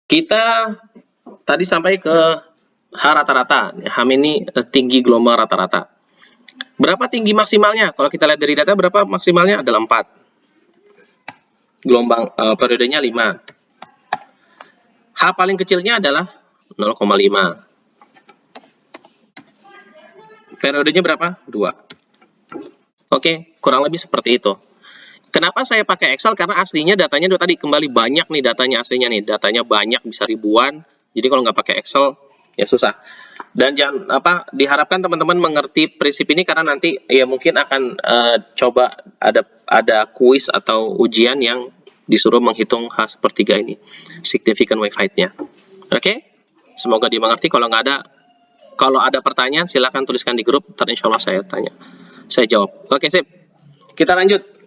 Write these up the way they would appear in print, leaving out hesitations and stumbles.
Kita tadi sampai ke H rata-rata. H ini tinggi gelombang rata-rata. Berapa tinggi maksimalnya? Kalau kita lihat dari data, berapa maksimalnya? Adalah 4. Gelombang periodenya 5. H paling kecilnya adalah 0,5. Periodenya berapa? 2. Oke, kurang lebih seperti itu. Kenapa saya pakai Excel? Karena aslinya datanya tadi kembali banyak nih datanya aslinya nih. Datanya banyak, bisa ribuan. Jadi kalau nggak pakai Excel, ya susah. Dan jangan diharapkan teman-teman mengerti prinsip ini karena nanti ya mungkin akan coba ada kuis atau ujian yang disuruh menghitung H sepertiga ini, significant wave height-nya. Oke? Semoga dimengerti. Kalau ada pertanyaan silahkan tuliskan di grup, ntar insya Allah saya jawab. Oke, sip. Kita lanjut.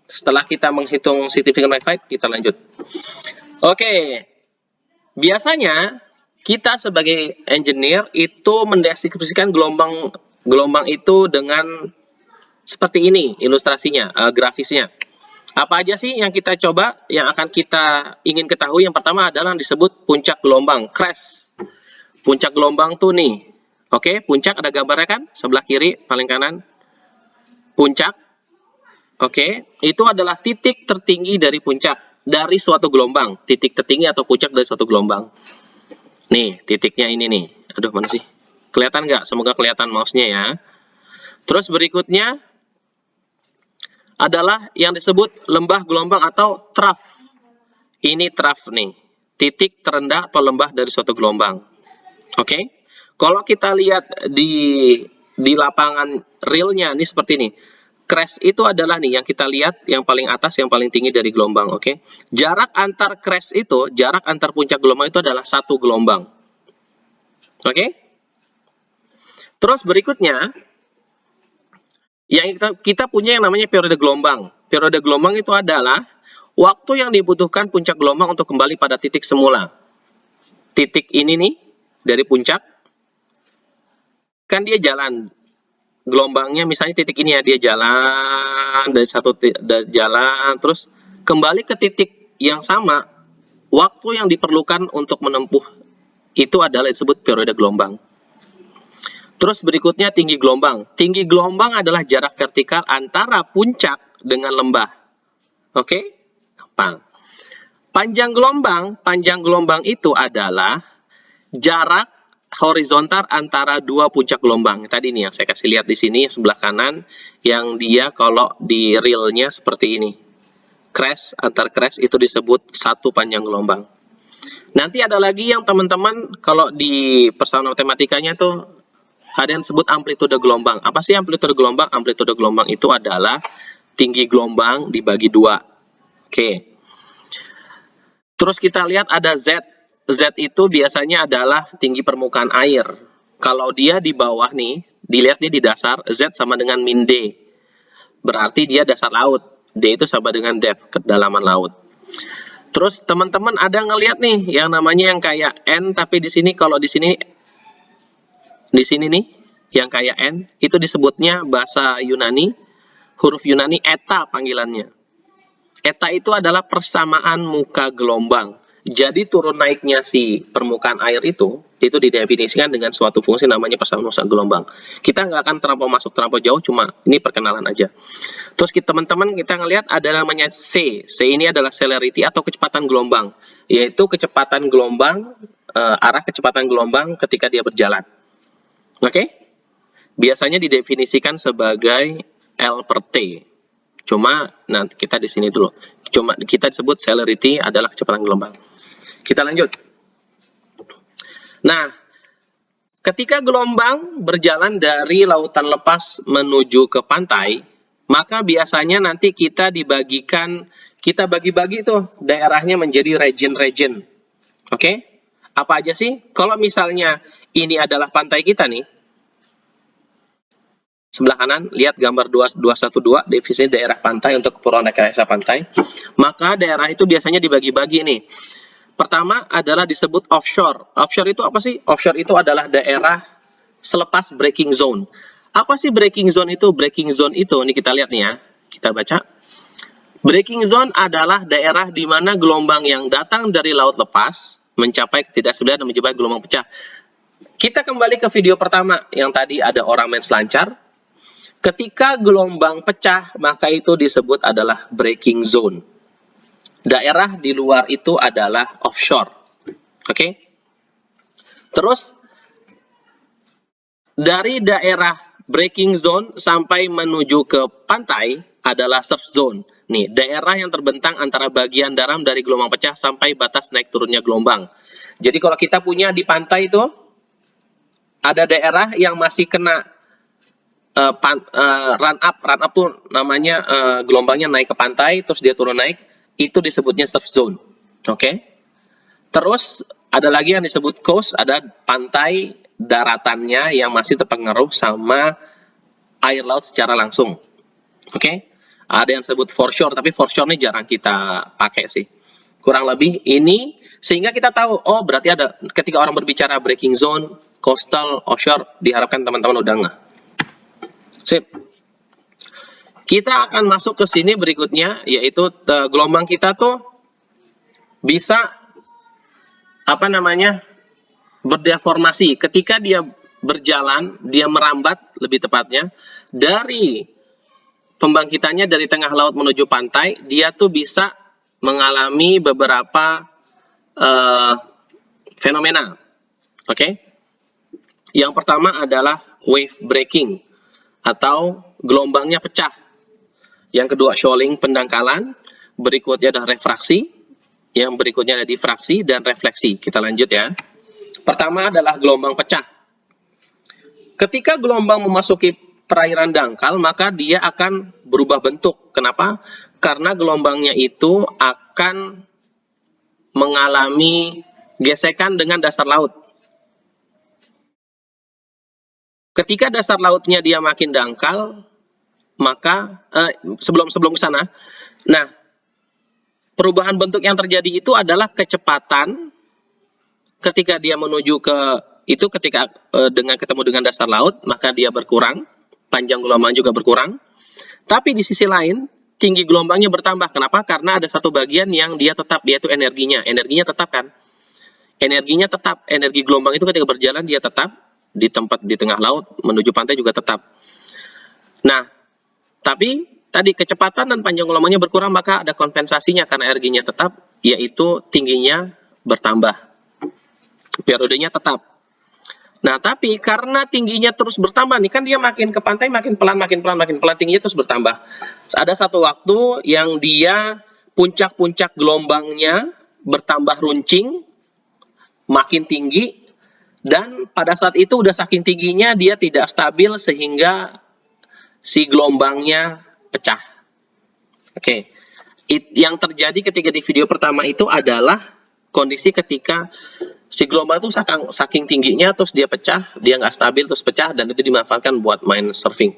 Setelah kita menghitung significant wave height, kita lanjut. Oke. Biasanya kita sebagai engineer itu mendeskripsikan gelombang itu dengan seperti ini ilustrasinya, grafisnya. Apa aja sih yang kita coba, yang akan kita ingin ketahui? Yang pertama adalah yang disebut puncak gelombang, crash. Puncak gelombang tuh nih. Oke, puncak ada gambarnya kan? Sebelah kiri, paling kanan. Puncak. Oke, itu adalah titik tertinggi dari puncak, dari suatu gelombang. Titik tertinggi atau puncak dari suatu gelombang. Nih, titiknya ini nih. Aduh, mana sih? Kelihatan nggak? Semoga kelihatan mouse-nya ya. Terus berikutnya adalah yang disebut lembah gelombang atau trough. Ini trough nih. Titik terendah atau lembah dari suatu gelombang. Oke? Kalau kita lihat di lapangan realnya, ini seperti ini. Crash itu adalah nih yang kita lihat yang paling atas, yang paling tinggi dari gelombang, oke? Jarak antar crash itu, jarak antar puncak gelombang itu adalah 1 gelombang. Oke? Terus berikutnya, yang kita punya yang namanya periode gelombang. Periode gelombang itu adalah waktu yang dibutuhkan puncak gelombang untuk kembali pada titik semula. Titik ini nih, dari puncak, kan dia jalan. Gelombangnya misalnya titik ini ya, dia jalan dari jalan terus kembali ke titik yang sama. Waktu yang diperlukan untuk menempuh itu adalah disebut periode gelombang. Terus berikutnya tinggi gelombang. Tinggi gelombang adalah jarak vertikal antara puncak dengan lembah. Oke? Gampang. Panjang gelombang itu adalah jarak horizontal antara dua puncak gelombang. Tadi nih yang saya kasih lihat di sini sebelah kanan, yang dia kalau di realnya seperti ini. Crash, antar crash itu disebut satu panjang gelombang. Nanti ada lagi yang teman-teman kalau di persamaan matematikanya tuh ada yang disebut amplitude gelombang. Apa sih amplitude gelombang? Amplitude gelombang itu adalah tinggi gelombang dibagi 2. Oke. Terus kita lihat ada Z. Z itu biasanya adalah tinggi permukaan air. Kalau dia di bawah nih, dilihat dia di dasar, Z sama dengan min D. Berarti dia dasar laut. D itu sama dengan depth, kedalaman laut. Terus teman-teman ada ngelihat nih yang namanya yang kayak N, tapi di sini kalau di sini nih yang kayak N, itu disebutnya bahasa Yunani, huruf Yunani eta panggilannya. Eta itu adalah persamaan muka gelombang. Jadi turun naiknya si permukaan air itu didefinisikan dengan suatu fungsi namanya persamaan muka gelombang. Kita nggak akan terlampau jauh, cuma ini perkenalan aja. Terus teman-teman kita ngelihat ada namanya C. C ini adalah celerity atau kecepatan gelombang, yaitu kecepatan gelombang, arah kecepatan gelombang ketika dia berjalan. Oke? Biasanya didefinisikan sebagai L per T. Cuma nanti kita di sini dulu. Cuma kita disebut celerity adalah kecepatan gelombang. Kita lanjut. Nah, ketika gelombang berjalan dari lautan lepas menuju ke pantai, maka biasanya nanti kita bagi-bagi tuh daerahnya menjadi region-region. Oke? Apa aja sih? Kalau misalnya ini adalah pantai kita nih, sebelah kanan, lihat gambar 212, definisi daerah pantai untuk Kepulauan Rekayasa Pantai. Maka daerah itu biasanya dibagi-bagi nih. Pertama adalah disebut offshore. Offshore itu apa sih? Offshore itu adalah daerah selepas breaking zone. Apa sih breaking zone itu? Breaking zone itu, ini kita lihat nih ya. Kita baca. Breaking zone adalah daerah di mana gelombang yang datang dari laut lepas mencapai ketidakstabilan dan menyebabkan gelombang pecah. Kita kembali ke video pertama yang tadi ada orang main selancar. Ketika gelombang pecah, maka itu disebut adalah breaking zone. Daerah di luar itu adalah offshore. Oke? Terus, dari daerah breaking zone sampai menuju ke pantai adalah surf zone. Nih, daerah yang terbentang antara bagian dalam dari gelombang pecah sampai batas naik turunnya gelombang. Jadi kalau kita punya di pantai itu, ada daerah yang masih kena run up tuh namanya gelombangnya naik ke pantai, terus dia turun naik, itu disebutnya surf zone. Oke? Terus ada lagi yang disebut coast, ada pantai daratannya yang masih terpengaruh sama air laut secara langsung. Oke? Ada yang disebut foreshore, tapi foreshore ini jarang kita pakai sih. Kurang lebih ini, sehingga kita tahu, oh berarti ada, ketika orang berbicara breaking zone, coastal, offshore, diharapkan teman-teman udah nggak. Sip. Kita akan masuk ke sini berikutnya, yaitu gelombang kita tuh bisa berdeformasi. Ketika dia berjalan, dia merambat lebih tepatnya dari pembangkitannya dari tengah laut menuju pantai, dia tuh bisa mengalami beberapa fenomena. Oke? Yang pertama adalah wave breaking atau gelombangnya pecah. Yang kedua shoaling, pendangkalan. Berikutnya ada refraksi. Yang berikutnya ada difraksi dan refleksi. Kita lanjut ya. Pertama adalah gelombang pecah. Ketika gelombang memasuki perairan dangkal, maka dia akan berubah bentuk. Kenapa? Karena gelombangnya itu akan mengalami gesekan dengan dasar laut. Ketika dasar lautnya dia makin dangkal, maka sebelum ke sana, nah perubahan bentuk yang terjadi itu adalah kecepatan ketika dia menuju ke itu ketika ketemu dengan dasar laut, maka dia berkurang, panjang gelombang juga berkurang. Tapi di sisi lain, tinggi gelombangnya bertambah. Kenapa? Karena ada satu bagian yang dia tetap, yaitu energinya. Energinya tetap kan? Energinya tetap. Energi gelombang itu ketika berjalan dia tetap di tempat di tengah laut menuju pantai juga tetap. Nah, tapi tadi kecepatan dan panjang gelombangnya berkurang, maka ada kompensasinya karena energinya tetap, yaitu tingginya bertambah. Periodenya tetap. Nah, tapi karena tingginya terus bertambah nih, kan dia makin ke pantai makin pelan, tingginya terus bertambah. Ada satu waktu yang dia puncak-puncak gelombangnya bertambah runcing, makin tinggi, dan pada saat itu udah saking tingginya dia tidak stabil sehingga si gelombangnya pecah. Oke. Yang terjadi ketika di video pertama itu adalah kondisi ketika si gelombang itu saking tingginya terus dia pecah, dia nggak stabil terus pecah, dan itu dimanfaatkan buat main surfing.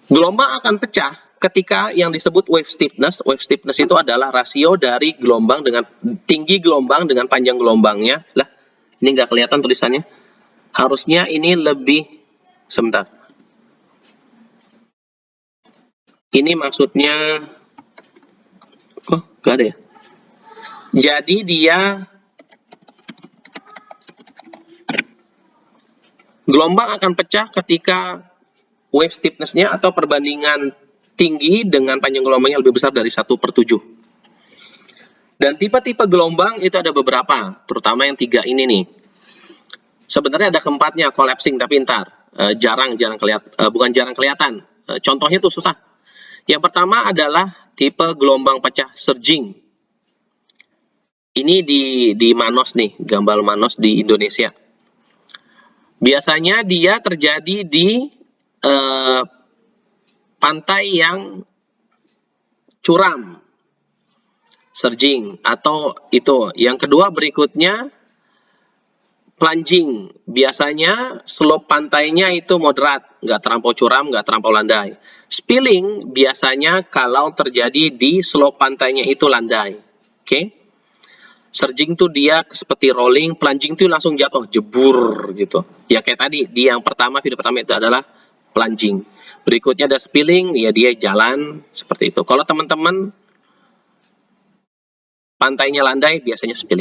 Gelombang akan pecah ketika yang disebut wave stiffness. Wave stiffness itu adalah rasio dari gelombang dengan tinggi gelombang dengan panjang gelombangnya. Lah, ini nggak kelihatan tulisannya. Harusnya ini lebih, sebentar. Ini maksudnya, oh nggak ada ya. Jadi dia gelombang akan pecah ketika wave stiffness-nya atau perbandingan tinggi dengan panjang gelombangnya lebih besar dari 1/7. Dan tipe-tipe gelombang itu ada beberapa, terutama yang 3 ini nih. Sebenarnya ada keempatnya, collapsing, tapi jarang kelihatan, bukan jarang kelihatan. Contohnya tuh susah. Yang pertama adalah tipe gelombang pecah surging. Ini di Manos nih, Gambal Manos di Indonesia. Biasanya dia terjadi di pantai yang curam, surging, atau itu. Yang kedua berikutnya plunging. Biasanya slope pantainya itu moderat, nggak terlampau curam, nggak terlampau landai. Spilling biasanya kalau terjadi di slope pantainya itu landai. Oke? Surging tuh dia seperti rolling, plunging tuh langsung jatuh, jebur gitu. Ya kayak tadi, di yang pertama, video pertama itu adalah plunging. Berikutnya ada spilling, ya dia jalan seperti itu. Kalau teman-teman pantainya landai, biasanya spilling.